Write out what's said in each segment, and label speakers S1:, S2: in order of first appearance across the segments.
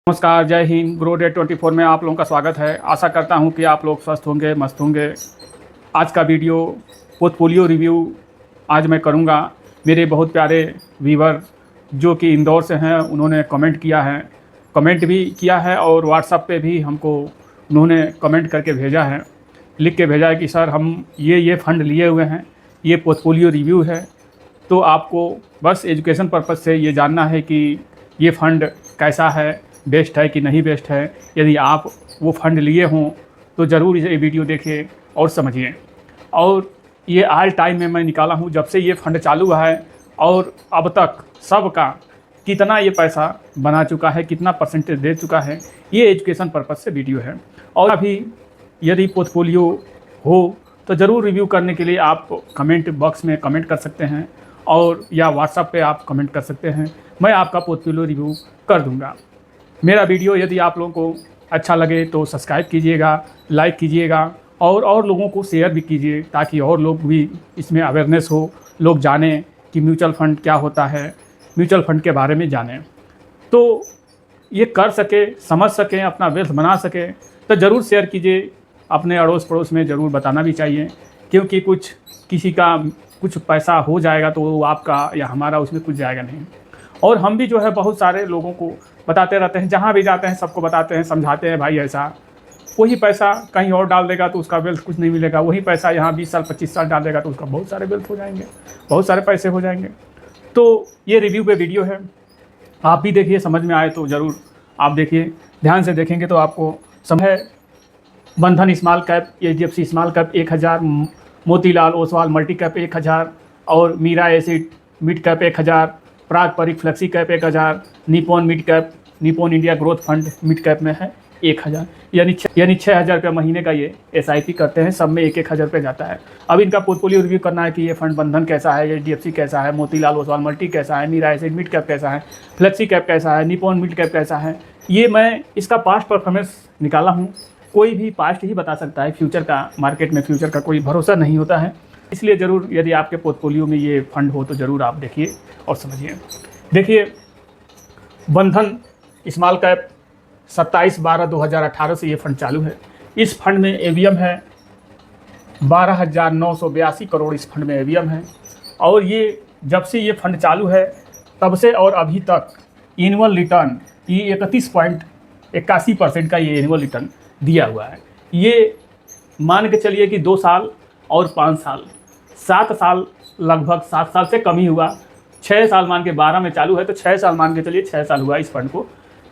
S1: नमस्कार, जय Hind. Grow day 24 में आप लोगों का स्वागत है। आशा करता हूं कि आप लोग स्वस्थ होंगे, मस्त होंगे। आज का वीडियो पोर्टफोलियो रिव्यू आज मैं करूंगा। मेरे बहुत प्यारे व्यूवर जो कि इंदौर से हैं, उन्होंने कमेंट भी किया है और व्हाट्सएप पे भी हमको उन्होंने कमेंट करके भेजा है, लिख के भेजा है कि सर हम ये फ़ंड लिए हुए हैं, ये पोर्टफोलियो रिव्यू है। तो आपको बस एजुकेशन पर्पज़ से ये जानना है कि ये फ़ंड कैसा है, बेस्ट है कि नहीं बेस्ट है। यदि आप वो फ़ंड लिए हों तो ज़रूर ये वीडियो देखिए और समझिए। और ये ऑल टाइम में मैं निकाला हूँ जब से ये फ़ंड चालू हुआ है और अब तक सबका कितना ये पैसा बना चुका है, कितना परसेंटेज दे चुका है, ये एजुकेशन पर्पज़ से वीडियो है। और अभी यदि पोर्टफोलियो हो तो ज़रूर रिव्यू करने के लिए आप कमेंट बॉक्स में कमेंट कर सकते हैं और या व्हाट्सएप पे आप कमेंट कर सकते हैं। मैं आपका पोर्टफोलियो रिव्यू कर दूंगा। मेरा वीडियो यदि आप लोगों को अच्छा लगे तो सब्सक्राइब कीजिएगा, लाइक कीजिएगा और लोगों को शेयर भी कीजिए ताकि और लोग भी इसमें अवेयरनेस हो, लोग जानें कि म्यूचुअल फ़ंड क्या होता है, म्यूचुअल फ़ंड के बारे में जानें। तो ये कर सके, समझ सकें, अपना वेल्थ बना सकें तो ज़रूर शेयर कीजिए। अपने अड़ोस पड़ोस में ज़रूर बताना भी चाहिए, क्योंकि किसी का कुछ पैसा हो जाएगा तो वो आपका या हमारा उसमें कुछ जाएगा नहीं। और हम भी जो है बहुत सारे लोगों को बताते रहते हैं, जहाँ भी जाते हैं सबको बताते हैं, समझाते हैं भाई ऐसा। वही पैसा कहीं और डाल देगा तो उसका वेल्थ कुछ नहीं मिलेगा, वही पैसा यहाँ 20 साल 25 साल डाल देगा तो उसका बहुत सारे वेल्थ हो जाएंगे, बहुत सारे पैसे हो जाएंगे। तो ये रिव्यू पे वीडियो है, आप भी देखिए, समझ में आए तो ज़रूर आप देखिए। ध्यान से देखेंगे तो आपको समझ। Bandhan small cap, HDFC small cap 1000, Motilal Oswal multi cap 1000 और Mirae asset mid cap 1000, Parag Parikh flexi cap 1000, Nippon mid cap, Nippon India growth fund mid cap में है 1000, यानी 6000 रुपये महीने का ये SIP करते हैं, सब में 1-1000 रुपये जाता है। अब इनका पोर्टफोलियो रिव्यू करना है कि ये फंड बंधन कैसा है, HDFC कैसा है, मोतीलाल ओसवाल मल्टी कैसा है, मीरा एसिड मिड कैप कैसा है, फ्लेक्सी कैप कैसा है, निपॉन मिड कैप कैसा है। ये मैं इसका पास्ट परफॉर्मेंस निकाला हूँ। कोई भी पास्ट ही बता सकता है, फ्यूचर का मार्केट में फ्यूचर का कोई भरोसा नहीं होता है। इसलिए ज़रूर यदि आपके पोर्टफोलियो में ये फंड हो तो ज़रूर आप देखिए और समझिए। देखिए, बंधन स्मॉल कैप 27/12/2018 से ये फंड चालू है। इस फंड में AUM है 12,982 करोड़। इस फंड में AUM है और ये जब से ये फंड चालू है तब से और अभी तक एनुअल रिटर्न ये 31.81% का ये एनुअल रिटर्न दिया हुआ है। ये मान के चलिए कि 2 साल और 5 साल, 7 साल, लगभग 7 साल से कम ही हुआ। 6 साल मान के 12 में चालू है तो 6 साल मान के चलिए 6 साल हुआ इस फंड को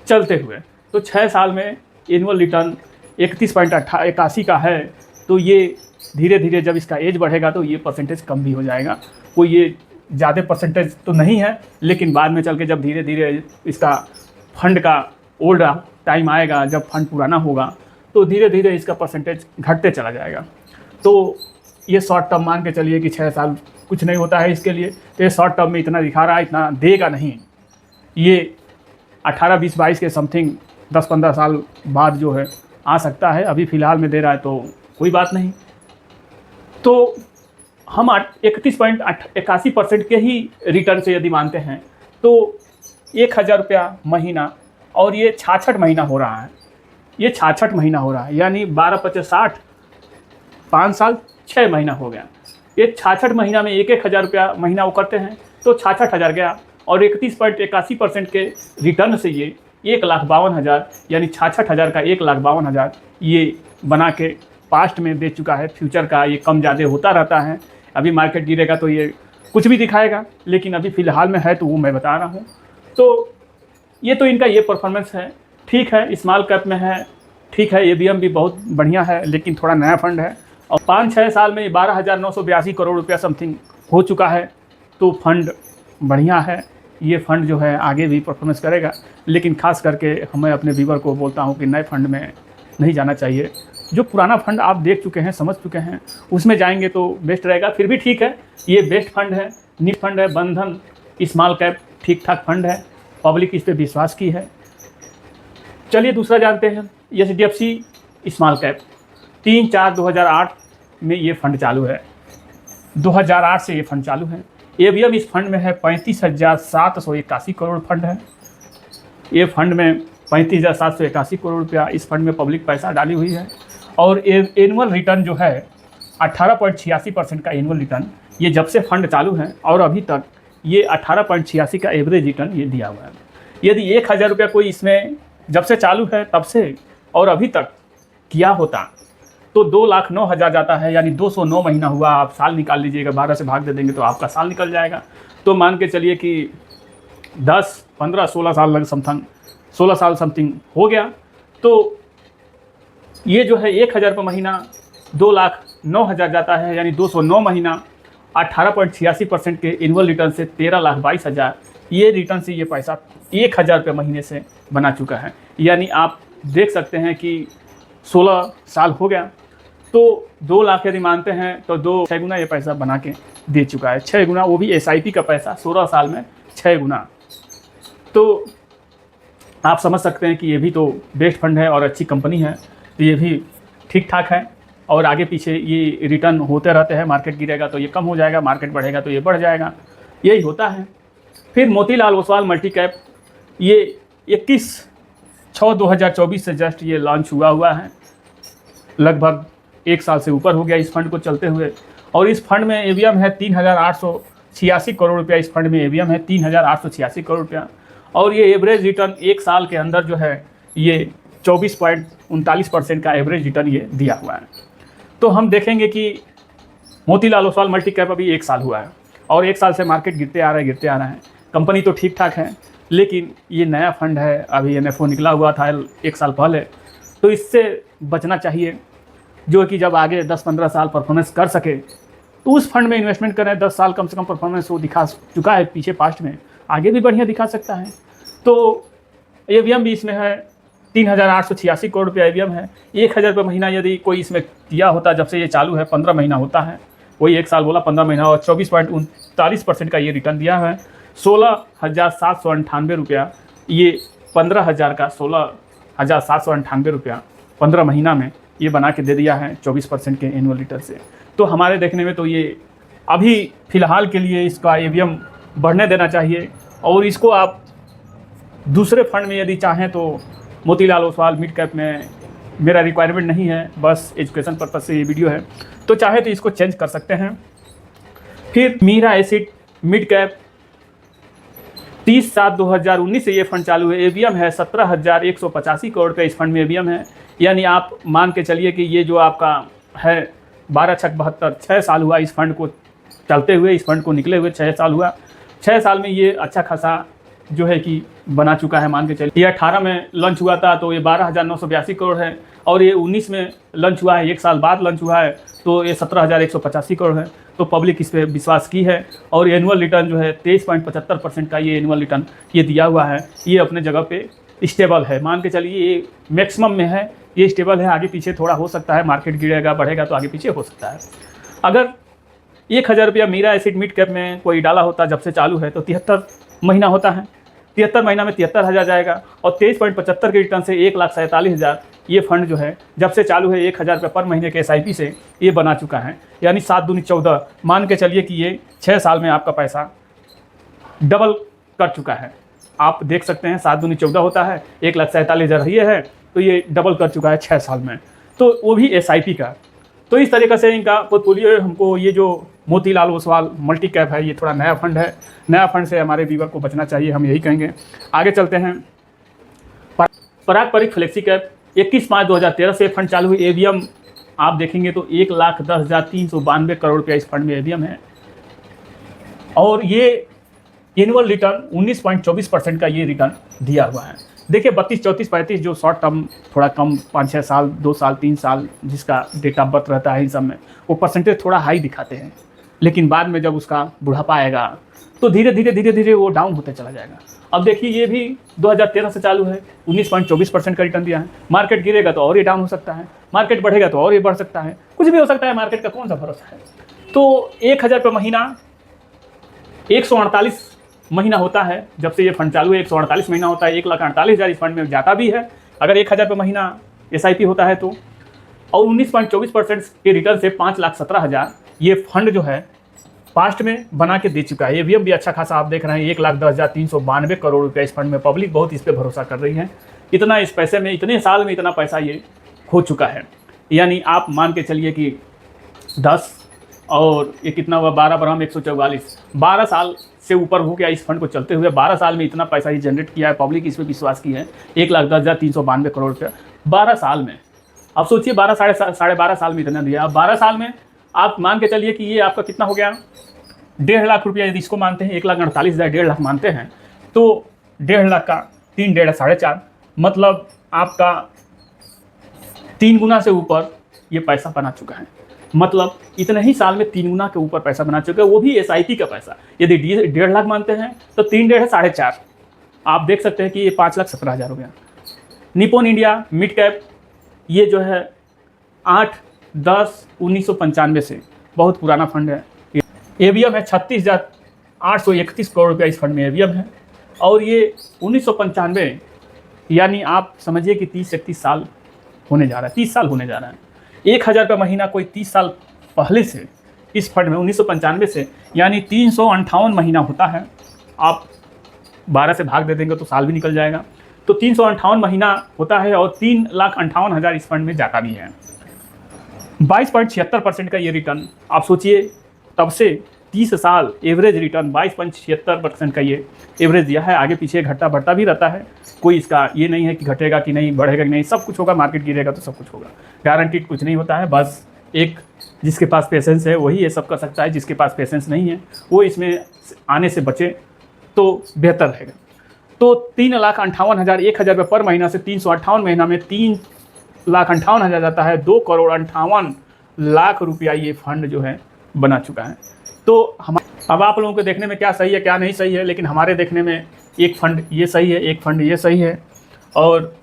S1: चलते हुए। तो 6 साल में एनुअल रिटर्न 31.81 का है। तो ये धीरे धीरे जब इसका एज बढ़ेगा तो ये परसेंटेज कम भी हो जाएगा। कोई ये ज़्यादा परसेंटेज तो नहीं है, लेकिन बाद में चल के जब धीरे धीरे इसका फंड का ओल्ड टाइम आएगा, जब फंड पुराना होगा तो धीरे धीरे इसका परसेंटेज घटते चला जाएगा। तो ये शॉर्ट टर्म मान के चलिए कि 6 साल कुछ नहीं होता है इसके लिए। तो ये शॉर्ट टर्म में इतना दिखा रहा है, इतना देगा नहीं। ये 18, 20, 22 के समथिंग 10-15 साल बाद जो है आ सकता है। अभी फ़िलहाल में दे रहा है तो कोई बात नहीं। तो हम 31.81% के ही रिटर्न से यदि मानते हैं तो 1000 रुपया महीना, और ये 66 महीना हो रहा है। ये 66 महीना हो रहा है, यानी 12-25-60, 5 साल 6 महीना हो गया। ये 66 महीना में 1-1000 रुपया महीना वो करते हैं तो 66,000 गया। और 31.81% के रिटर्न से ये 1,52,000, यानी 66,000 का 1,52,000 ये बना के पास्ट में दे चुका है। फ्यूचर का ये कम ज़्यादा होता रहता है। अभी मार्केट गिरेगा तो ये कुछ भी दिखाएगा, लेकिन अभी फ़िलहाल में है तो वो मैं बता रहा हूँ। तो ये तो इनका ये परफॉर्मेंस है, ठीक है। स्मॉल कैप में है, ठीक है। AUM भी बहुत बढ़िया है, लेकिन थोड़ा नया फंड है। और 5-6 साल में 12,982 करोड़ रुपया समथिंग हो चुका है। तो फंड बढ़िया है। ये फंड जो है आगे भी परफॉर्मेंस करेगा, लेकिन खास करके मैं अपने व्यूवर को बोलता हूँ कि नए फंड में नहीं जाना चाहिए। जो पुराना फंड आप देख चुके हैं, समझ चुके हैं, उसमें जाएंगे तो बेस्ट रहेगा। फिर भी ठीक है, ये बेस्ट फंड है, नीट फंड है। बंधन स्मॉल कैप ठीक ठाक फंड है, पब्लिक इस पर विश्वास की है। चलिए दूसरा जानते हैं। HDFC स्मॉल कैप 3/4/2008 में ये फंड चालू है। 2008 से ये फंड चालू है। AUM इस फंड में है 35,781 करोड़ फंड है। ये फंड में 35,781 करोड़ रुपया इस फंड में पब्लिक पैसा डाली हुई है। और एनुअल रिटर्न जो है 18.86% का एनुअल रिटर्न ये जब से फंड चालू है और अभी तक ये 18.86 का एवरेज रिटर्न ये दिया हुआ है। यदि 1,000 रुपया कोई इसमें जब से चालू है तब से और अभी तक किया होता तो 2,09,000 जाता है, यानी 209 महीना हुआ। आप साल निकाल लीजिएगा, 12 से भाग दे देंगे तो आपका साल निकल जाएगा। तो मान के चलिए कि 10, 15, 16 साल लग समथिंग 16 साल समथिंग हो गया। तो ये जो है 1,000 रुपये महीना 2,09,000 जाता है, यानी 209 महीना 18.86% के एनुअल रिटर्न से 13,22,000 ये रिटर्न से ये पैसा 1,000 रुपये महीने से बना चुका है। यानी आप देख सकते हैं कि 16 साल हो गया तो 2 लाख यदि मानते हैं तो 6 गुना ये पैसा बना के दे चुका है। 6 गुना, वो भी SIP का पैसा 16 साल में 6 गुना। तो आप समझ सकते हैं कि ये भी तो बेस्ट फंड है और अच्छी कंपनी है, तो ये भी ठीक ठाक है। और आगे पीछे ये रिटर्न होते रहते हैं, मार्केट गिरेगा तो ये कम हो जाएगा, मार्केट बढ़ेगा तो ये बढ़ जाएगा, यही होता है। फिर मोतीलाल ओसवाल मल्टी कैप ये 21/6/2024 से जस्ट ये लॉन्च हुआ है। लगभग 1 साल से ऊपर हो गया इस फंड को चलते हुए। और इस फंड में AUM है 3,886 करोड़ रुपया। इस फंड में AUM है 3,886 करोड़ रुपया। और ये एवरेज रिटर्न 1 साल के अंदर जो है ये 24.39% का एवरेज रिटर्न ये दिया हुआ है। तो हम देखेंगे कि मोतीलाल ओसवाल मल्टी कैप अभी 1 साल हुआ है और 1 साल से मार्केट गिरते आ रहा है। कंपनी तो ठीक ठाक है, लेकिन ये नया फंड है, अभी NFO निकला हुआ था 1 साल पहले, तो इससे बचना चाहिए। जो कि जब आगे 10-15 साल परफॉर्मेंस कर सके तो उस फंड में इन्वेस्टमेंट करें। 10 साल कम से कम परफॉर्मेंस वो दिखा चुका है पीछे पास्ट में, आगे भी बढ़िया दिखा सकता है। तो AUM भी इसमें है 3,886 करोड़ रुपया AUM है। 1,000 रुपये महीना यदि कोई इसमें किया होता, जब से ये चालू है 15 महीना होता है, वही 1 साल बोला 15 महीना, और 24.39% का ये रिटर्न दिया है। 16,798 रुपया, ये 15,000 का 16,798 रुपया 15 महीना में ये बना के दे दिया है 24% के एनुअल रिटर्न से। तो हमारे देखने में तो ये अभी फ़िलहाल के लिए इसका AUM बढ़ने देना चाहिए। और इसको आप दूसरे फंड में यदि चाहें तो मोतीलाल ओसवाल मिड कैप में मेरा रिक्वायरमेंट नहीं है, बस एजुकेशन पर्पज से ये वीडियो है, तो चाहे तो इसको चेंज कर सकते हैं। फिर मीरा एसिड मिड कैप 30/7/2019 से ये फंड चालू है। AUM है 17,185 करोड़ रुपये इस फंड में AUM है। यानी आप मान के चलिए कि ये जो आपका है 12×6 = 72, 6 साल हुआ इस फंड को चलते हुए, इस फंड को निकले हुए 6 साल हुआ। 6 साल में ये अच्छा खासा जो है कि बना चुका है। मान के चलिए ये 18 में लॉन्च हुआ था तो ये 12,982 करोड़ है, और ये 19 में लॉन्च हुआ है, 1 साल बाद लॉन्च हुआ है तो ये 17,185 करोड़ है। तो पब्लिक इस पर विश्वास की है। और एनुअल रिटर्न जो है 23.75% का ये एनुअल रिटर्न ये दिया हुआ है। ये अपने जगह पे स्टेबल है, मान के चलिए ये मैक्सिमम में है, ये स्टेबल है। आगे पीछे थोड़ा हो सकता है, मार्केट गिरेगा बढ़ेगा तो आगे पीछे हो सकता है। अगर 1,000 रुपया मीरा एसिड मिड कैप में कोई डाला होता जब से चालू है तो 73 महीना होता है, 73 महीना में 73,000 जाएगा। और 23.75 के रिटर्न से 1,47,000 ये फंड जो है जब से चालू है 1,000 रुपये पर महीने के SIP से ये बना चुका है। यानी 7 दूनी 14, मान के चलिए कि ये 6 साल में आपका पैसा डबल कर चुका है। आप देख सकते हैं 7 दूनी 14 होता है, 1,47,000 ये है, तो ये डबल कर चुका है 6 साल में, तो वो भी SIP का। तो इस तरीक़े से इनका पोर्टफोलियो हमको, ये जो मोतीलाल ओसवाल मल्टी कैप है ये थोड़ा नया फंड है। नया फंड से हमारे व्यूवर को बचना चाहिए, हम यही कहेंगे। आगे चलते हैं। पराग परिक फ्लेक्सी कैप 21/5/2013 से फंड चालू हुई। AUM आप देखेंगे तो 1,10,392 करोड़ रुपया इस फंड में AUM है। और ये एनुअल रिटर्न 19.24% का ये रिटर्न दिया हुआ है। देखिए 32, 34, 35 जो शॉर्ट टर्म थोड़ा कम 5-6 साल, 2 साल, 3 साल जिसका डेट ऑफ बर्थ रहता है, इन सब में वो परसेंटेज थोड़ा हाई दिखाते हैं, लेकिन बाद में जब उसका बुढ़ापा आएगा तो धीरे धीरे वो डाउन होते चला जाएगा। अब देखिए ये भी 2013 से चालू है, 19.24% का रिटर्न दिया है। मार्केट गिरेगा तो और ये डाउन हो सकता है, मार्केट बढ़ेगा तो और ये बढ़ सकता है, कुछ भी हो सकता है, मार्केट का कौन सा भरोसा है। तो 1,000 रुपये महीना 148 महीना होता है जब से ये फंड चालू है, 148 महीना होता है। 1,48,000 इस फंड में जाता भी है अगर 1,000 रुपये महीना SIP होता है तो। और 19.24% के रिटर्न से 5,17,000 ये फंड जो है पास्ट में बना के दे चुका है। एवीएम भी अच्छा खासा आप देख रहे हैं, 1,10,392 करोड़ रुपया इस फंड में। पब्लिक बहुत इस पर भरोसा कर रही है। इतना इस पैसे में, इतने साल में इतना पैसा ये हो चुका है। यानी आप मान के चलिए कि 10 और ये कितना हुआ, 12 बराम 144, 12 साल से ऊपर हो गया इस फंड को चलते हुए। 12 साल में इतना पैसा ही जनरेट किया है, पब्लिक इस पर विश्वास की है। 1,10,392 करोड़ रुपया 12 साल में। अब सोचिए साढ़े 12 साल में इतना दिया। अब 12 साल में आप मान के चलिए कि ये आपका कितना हो गया, 1.5 लाख रुपया यदि इसको मानते हैं, 1,48,000 1.5 लाख मानते हैं, तो 1.5 लाख का 3 1.5 4.5, मतलब आपका 3 गुना से ऊपर ये पैसा बना चुका है। मतलब इतने ही साल में 3 गुना के ऊपर पैसा बना चुका है, वो भी एसआईपी का पैसा। यदि 1.5 लाख मानते हैं तो 3 1.5 4.5, आप देख सकते हैं कि ये 5,17,000 हो गया। निप्पॉन इंडिया मिड कैप ये जो है 8/10/1995 से बहुत पुराना फंड है। एवीएम है 36,831 करोड़ रुपया इस फंड में एवीएम है। और ये 1995, यानी आप समझिए कि 30-31 साल होने जा रहा है, 30 साल होने जा रहा है। 1,000 रुपये महीना कोई 30 साल पहले से इस फंड में 1995 से, यानी 358 महीना होता है। आप 12 से भाग दे देंगे तो साल भी निकल जाएगा। तो 358 महीना होता है और 3,58,000 इस फंड में जाता भी है। 22.76% का ये रिटर्न, आप सोचिए तब से 30 साल एवरेज रिटर्न 22.76% का ये एवरेज दिया है। आगे पीछे घटता बढ़ता भी रहता है, कोई इसका ये नहीं है कि घटेगा कि नहीं, बढ़ेगा कि नहीं, सब कुछ होगा। मार्केट गिरेगा तो सब कुछ होगा, गारंटीड कुछ नहीं होता है। बस एक जिसके पास पेशेंस है वही ये सब कर सकता है, जिसके पास पेशेंस नहीं है वो इसमें आने से बचे तो बेहतर रहेगा। तो 3,58,000, 1,000 रुपये पर महीना से 358 महीना में 3,58,000 जाता है। 2,58,00,000 रुपया ये फंड जो है बना चुका है। तो हम अब आप लोगों को देखने में क्या सही है क्या नहीं सही है, लेकिन हमारे देखने में एक फंड ये सही है, एक फंड ये सही है। और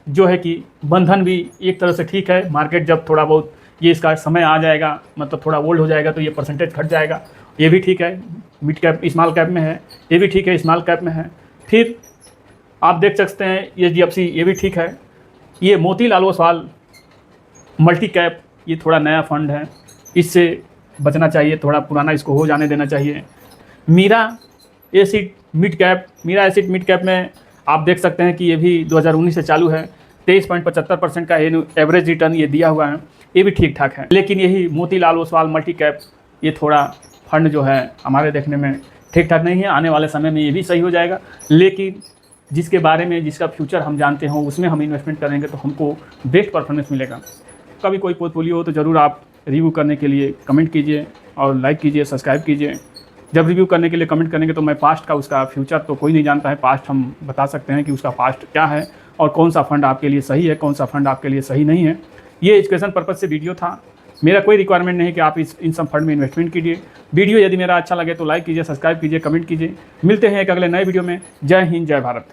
S1: जो है कि बंधन भी एक तरह से ठीक है। मार्केट जब थोड़ा बहुत ये इसका समय आ जाएगा, मतलब थोड़ा ओल्ड हो जाएगा, तो ये परसेंटेज घट जाएगा। ये भी ठीक है, मिड कैप स्मॉल कैप में है। ये भी ठीक है, स्मॉल कैप में है। फिर आप देख सकते हैं HDFC, ये भी ठीक है। ये मोतीलाल ओसवाल मल्टी कैप, ये थोड़ा नया फंड है, इससे बचना चाहिए, थोड़ा पुराना इसको हो जाने देना चाहिए। Mirae asset mid cap, Mirae asset mid cap में आप देख सकते हैं कि ये भी 2019 से चालू है। 23.75% का एवरेज रिटर्न ये दिया हुआ है, ये भी ठीक ठाक है। लेकिन यही मोतीलाल ओसवाल मल्टी कैप, ये थोड़ा फंड जो है हमारे देखने में ठीक ठाक नहीं है। आने वाले समय में ये भी सही हो जाएगा, लेकिन जिसके बारे में, जिसका फ्यूचर हम जानते हो, उसमें हम इन्वेस्टमेंट करेंगे तो हमको बेस्ट परफॉर्मेंस मिलेगा। कभी कोई पोर्टफोलियो हो तो ज़रूर आप रिव्यू करने के लिए कमेंट कीजिए और लाइक कीजिए, सब्सक्राइब कीजिए। जब रिव्यू करने के लिए कमेंट करेंगे तो मैं पास्ट का, उसका फ्यूचर तो कोई नहीं जानता है, पास्ट हम बता सकते हैं कि उसका पास्ट क्या है और कौन सा फंड आपके लिए सही है, कौन सा फंड आपके लिए सही नहीं है। ये एजुकेशन पर्पज़ से वीडियो था। मेरा कोई रिक्वायरमेंट नहीं है कि आप इन सब फंड में इन्वेस्टमेंट कीजिए। वीडियो यदि मेरा अच्छा लगे तो लाइक कीजिए, सब्सक्राइब कीजिए, कमेंट कीजिए। मिलते हैं एक अगले नए वीडियो में। जय हिंद, जय भारत।